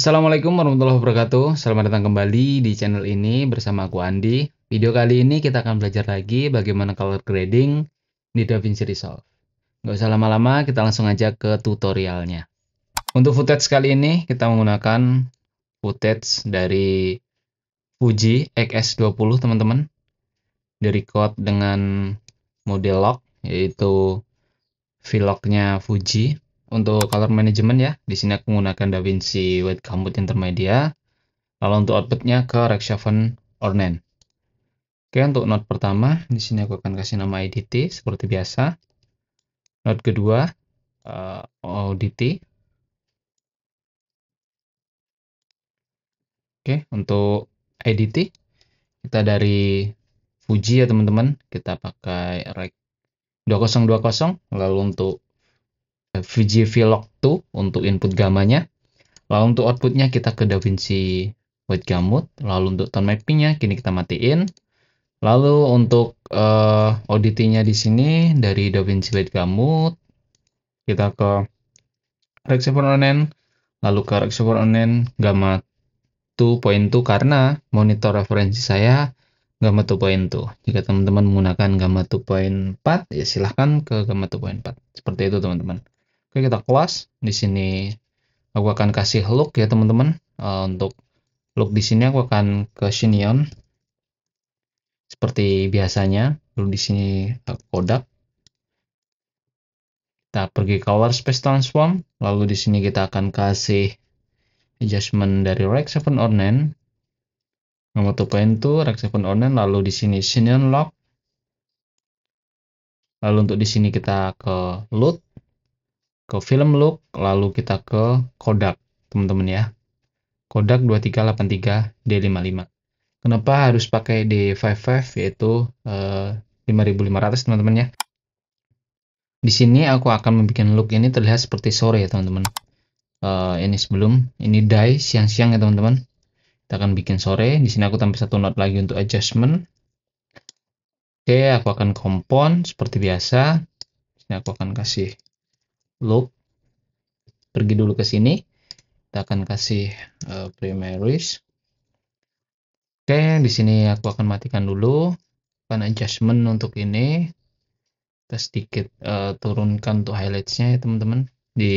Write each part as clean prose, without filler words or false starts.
Assalamualaikum warahmatullahi wabarakatuh. Selamat datang kembali di channel ini bersama aku Andi. Video kali ini kita akan belajar lagi bagaimana color grading di DaVinci Resolve. Nggak usah lama-lama, kita langsung aja ke tutorialnya. Untuk footage kali ini kita menggunakan footage dari Fuji X-S20 teman-teman. Direcord dengan mode lock, yaitu vlognya Fuji. Untuk color management ya, di sini aku menggunakan DaVinci White Gamut Intermedia. Lalu untuk outputnya ke Rec 7 Ornament. Oke, untuk note pertama, di sini aku akan kasih nama IDT seperti biasa. Note kedua, ODT. Oke, untuk IDT, kita dari Fuji ya teman-teman. Kita pakai Rec 2020. Lalu untuk Fuji Vlog 2 untuk input gamanya. Lalu untuk outputnya kita ke DaVinci White Gamut. Lalu untuk tone mappingnya kini kita matiin. Lalu untuk ODT-nya di sini dari DaVinci White Gamut kita ke Rec 7 Ornament, lalu ke Rec 7 Ornament Gamma 2.2 karena monitor referensi saya Gamma 2.2. Jika teman-teman menggunakan Gamma 2.4 ya silahkan ke Gamma 2.4. Seperti itu teman-teman. Oke, kita close. Di sini aku akan kasih look ya teman-teman. Untuk look di sini aku akan ke Shineon seperti biasanya. Lalu di sini Kodak. Kita pergi color space transform, lalu di sini kita akan kasih adjustment dari Rec 7 Ornament, Gamma 2.2, Rec 7 Ornament, lalu di sini Shineon lock. Lalu untuk di sini kita ke load, ke film look, lalu kita ke Kodak, teman-teman ya. Kodak 2383 D55. Kenapa harus pakai D55 yaitu 5500 teman-teman ya? Di sini aku akan membuat look ini terlihat seperti sore ya teman-teman. Ini sebelum, ini day siang-siang ya teman-teman. Kita akan bikin sore. Di sini aku tambah satu note lagi untuk adjustment. Oke, aku akan kompon seperti biasa. Di sini aku akan kasih look. Pergi dulu ke sini. Kita akan kasih primaries. Oke, di sini aku akan matikan dulu. Akan adjustment untuk ini. Kita sedikit turunkan untuk highlights-nya ya teman-teman. Di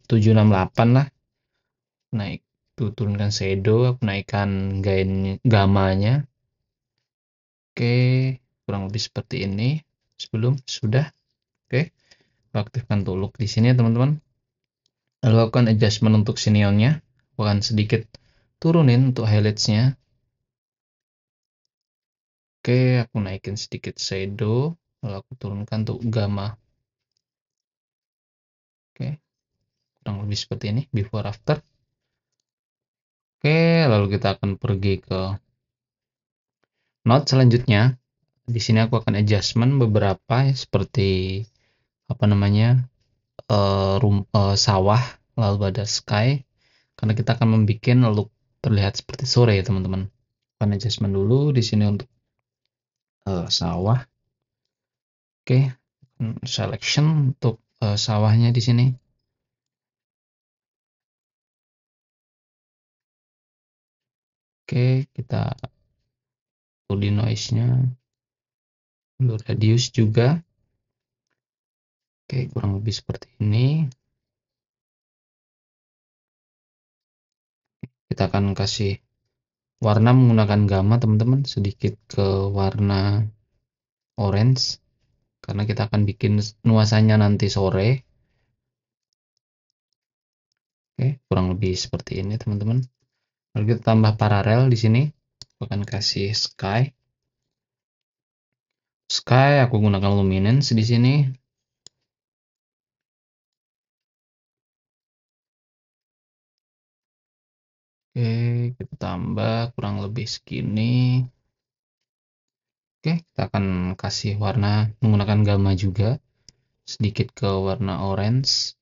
768 lah. Naik, turunkan shadow, aku naikkan gamanya. Oke, kurang lebih seperti ini. Sebelum sudah. Oke, aktifkan untuk look di sini ya teman-teman. Lalu akan adjustment untuk Shineonnya. Aku akan sedikit turunin untuk highlights-nya. Oke, aku naikin sedikit shadow. Lalu aku turunkan untuk gamma. Oke, kurang lebih seperti ini, before after. Oke, lalu kita akan pergi ke note selanjutnya. Di sini aku akan adjustment beberapa ya, seperti apa namanya sawah, lalu ada sky. Karena kita akan membuat look terlihat seperti sore ya teman-teman. Akan adjustment dulu di sini untuk sawah. Oke, selection untuk sawahnya di sini. Oke, kita di noise-nya, lalu radius juga. Oke, kurang lebih seperti ini. Kita akan kasih warna menggunakan gamma teman-teman, sedikit ke warna orange. Karena kita akan bikin nuansanya nanti sore. Oke, kurang lebih seperti ini teman-teman. Lalu kita tambah paralel di sini. Aku akan kasih sky. Sky aku gunakan luminance di sini. Oke, kita tambah kurang lebih segini. Oke, kita akan kasih warna menggunakan gamma juga. Sedikit ke warna orange.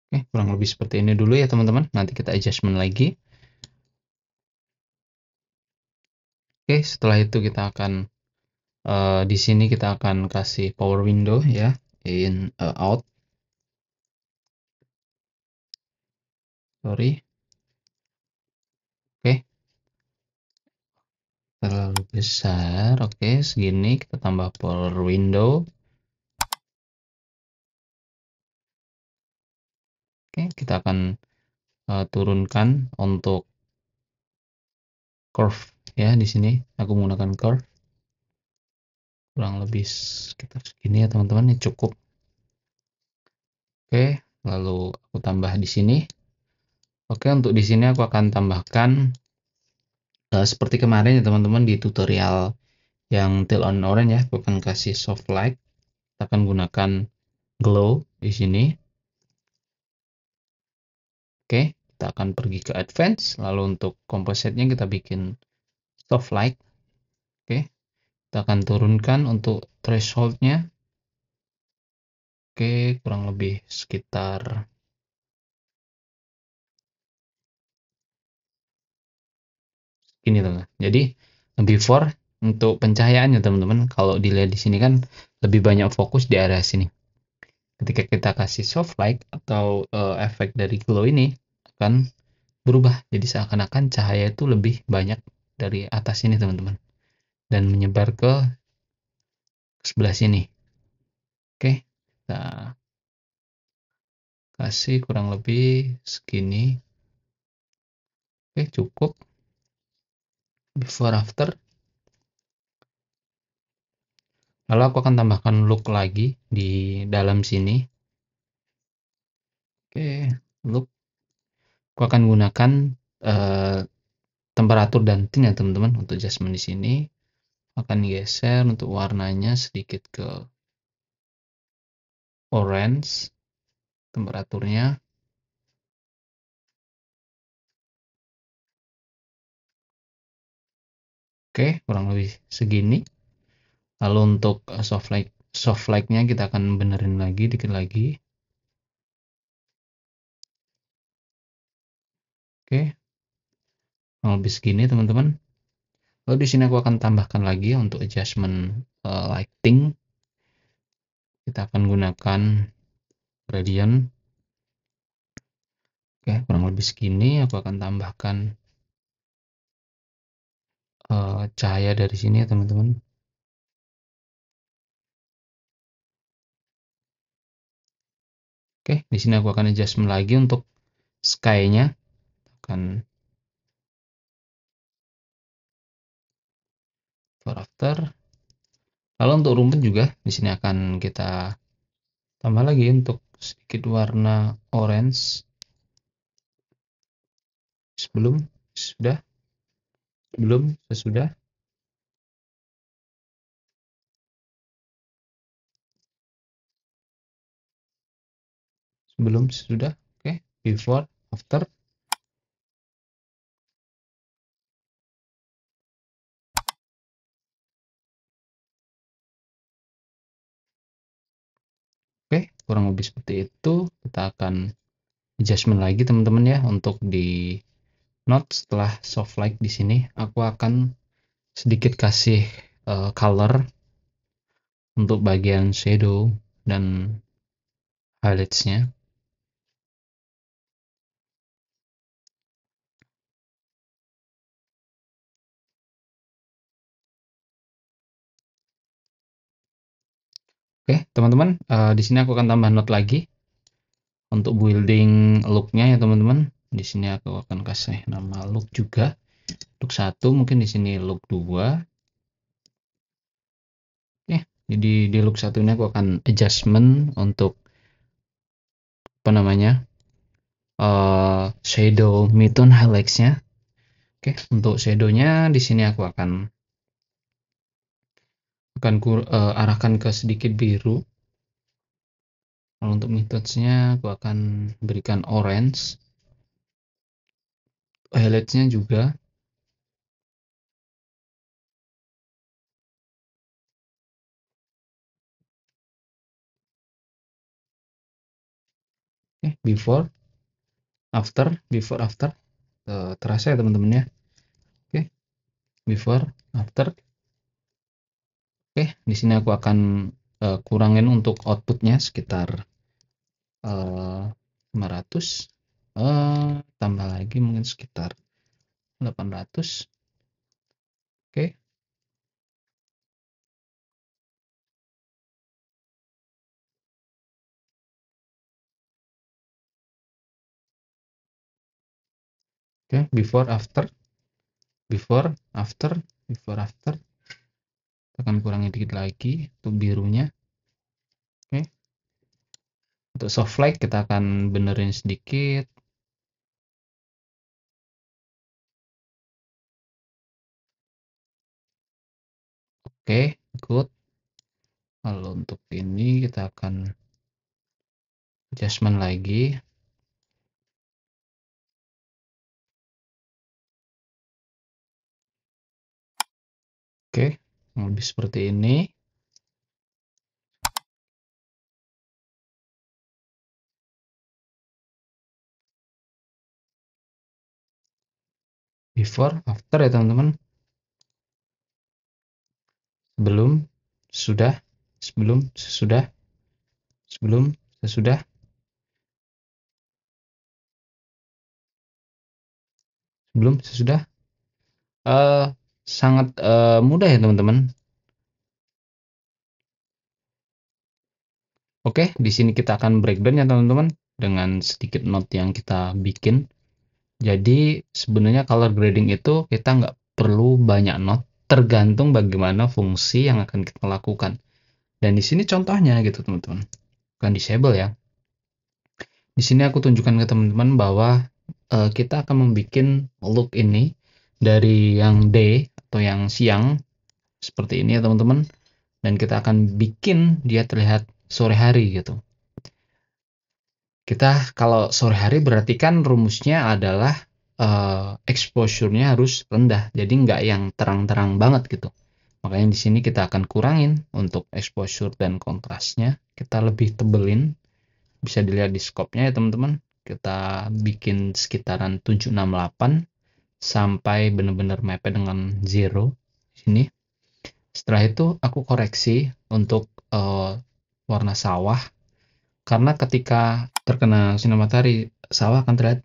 Oke, kurang lebih seperti ini dulu ya teman-teman. Nanti kita adjustment lagi. Oke, setelah itu kita akan Di sini kita akan kasih power window ya, in out. Sorry. Oke, terlalu besar. Oke, segini kita tambah power window. Oke, kita akan turunkan untuk curve ya. Di sini aku menggunakan curve kurang lebih sekitar segini ya teman-teman, ini cukup. Oke, lalu aku tambah di sini. Oke, untuk di sini aku akan tambahkan seperti kemarin ya teman-teman di tutorial yang Till on Orange ya, aku akan kasih soft light. Kita akan gunakan glow di sini. Oke, kita akan pergi ke advance, lalu untuk composite-nya kita bikin soft light. Oke, kita akan turunkan untuk threshold-nya. Oke, kurang lebih sekitar ini teman. Jadi before untuk pencahayaannya teman-teman, kalau dilihat di sini kan lebih banyak fokus di area sini. Ketika kita kasih soft light atau efek dari glow ini akan berubah, jadi seakan-akan cahaya itu lebih banyak dari atas ini teman-teman, dan menyebar ke sebelah sini. Oke, kita kasih kurang lebih segini. Oke, cukup. Before after. Lalu aku akan tambahkan look lagi di dalam sini. Oke, look. Aku akan gunakan temperatur dan tint ya teman-teman untuk adjustment di sini. Akan geser untuk warnanya sedikit ke orange, temperaturnya. Oke, kurang lebih segini. Lalu untuk soft light-nya kita akan benerin lagi dikit lagi. Oke, kurang lebih segini teman-teman. Lalu di sini aku akan tambahkan lagi untuk adjustment lighting. Kita akan gunakan gradient. Oke, kurang lebih segini. Aku akan tambahkan cahaya dari sini ya teman-teman. Oke, di sini aku akan adjustment lagi untuk sky-nya. Akan for after. Lalu untuk rumput juga di sini akan kita tambah lagi untuk sedikit warna orange. Sebelum, sudah, sebelum, sesudah. Sebelum, sesudah. Oke, before, after. Oke, kurang lebih seperti itu. Kita akan adjustment lagi teman-teman ya untuk di note. Setelah soft light di sini aku akan sedikit kasih color untuk bagian shadow dan highlights-nya. Oke teman-teman, di sini aku akan tambah note lagi untuk building look-nya ya teman-teman. Di sini aku akan kasih nama look juga, look 1, mungkin di sini look 2. Oke, jadi di look 1 ini aku akan adjustment untuk apa namanya, shadow midtone highlights-nya. Oke, untuk shadow-nya di sini aku akan arahkan ke sedikit biru. Lalu untuk midtones-nya aku akan berikan orange. Highlights-nya juga. Oke, before after. Terasa ya teman-teman ya. Oke, before after. Oke, di sini aku akan kurangin untuk outputnya sekitar 500, tambah lagi mungkin sekitar 800. Oke. Oke, before after, before after, before after. Kita akan kurangi dikit lagi untuk birunya. Oke. Untuk soft light kita akan benerin sedikit. Oke, good. Lalu untuk ini kita akan adjustment lagi. Oke, lebih seperti ini. Before, after ya teman-teman. Sebelum, sudah, sebelum, sesudah, sebelum, sesudah. Sebelum, sesudah. Sangat mudah ya teman-teman. Oke, di sini kita akan breakdown ya teman-teman dengan sedikit note yang kita bikin. Jadi sebenarnya color grading itu kita nggak perlu banyak note, tergantung bagaimana fungsi yang akan kita lakukan. Dan di sini contohnya gitu teman-teman, bukan disable ya. Di sini aku tunjukkan ke teman-teman bahwa kita akan membuat look ini dari yang day atau yang siang seperti ini ya teman-teman, dan kita akan bikin dia terlihat sore hari gitu. Kita kalau sore hari berarti kan rumusnya adalah exposure-nya harus rendah, jadi nggak yang terang-terang banget gitu. Makanya di sini kita akan kurangin untuk exposure dan kontrasnya, kita lebih tebelin. Bisa dilihat di scope-nya ya teman-teman. Kita bikin sekitaran 768 sampai benar-benar mepet dengan zero sini. Setelah itu aku koreksi untuk warna sawah, karena ketika terkena sinar matahari sawah akan terlihat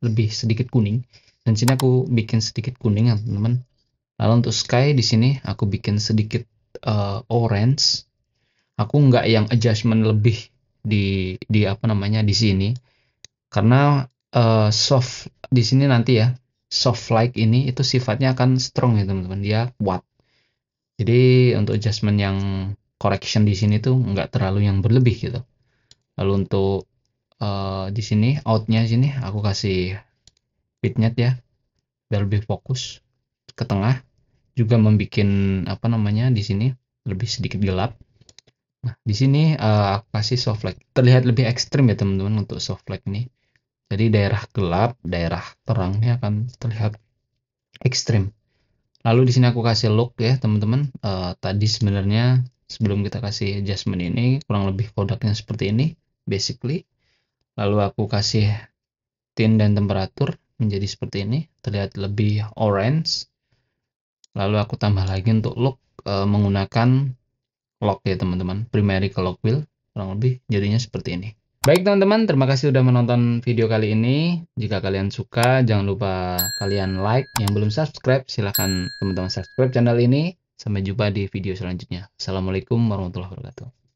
lebih sedikit kuning, dan sini aku bikin sedikit kuning ya teman-teman. Lalu untuk sky di sini aku bikin sedikit orange. Aku nggak yang adjustment lebih di apa namanya di sini, karena soft di sini nanti ya, soft light ini itu sifatnya akan strong ya teman-teman, dia kuat. Jadi untuk adjustment yang correction di sini tuh nggak terlalu yang berlebih gitu. Lalu untuk di sini outnya sini aku kasih vignette ya, biar lebih fokus ke tengah. Juga membuat apa namanya di sini lebih sedikit gelap. Nah, di sini aku kasih soft light, terlihat lebih ekstrim ya teman-teman untuk soft light ini. Jadi daerah gelap, daerah terangnya akan terlihat ekstrim. Lalu di sini aku kasih look ya teman-teman. Tadi sebenarnya sebelum kita kasih adjustment ini kurang lebih kodaknya seperti ini, basically. Lalu aku kasih tint dan temperatur menjadi seperti ini, terlihat lebih orange. Lalu aku tambah lagi untuk look menggunakan lock ya teman-teman, primary ke lock wheel, kurang lebih jadinya seperti ini. Baik teman-teman, terima kasih sudah menonton video kali ini. Jika kalian suka, jangan lupa kalian like. Yang belum subscribe, silahkan teman-teman subscribe channel ini. Sampai jumpa di video selanjutnya. Assalamualaikum warahmatullahi wabarakatuh.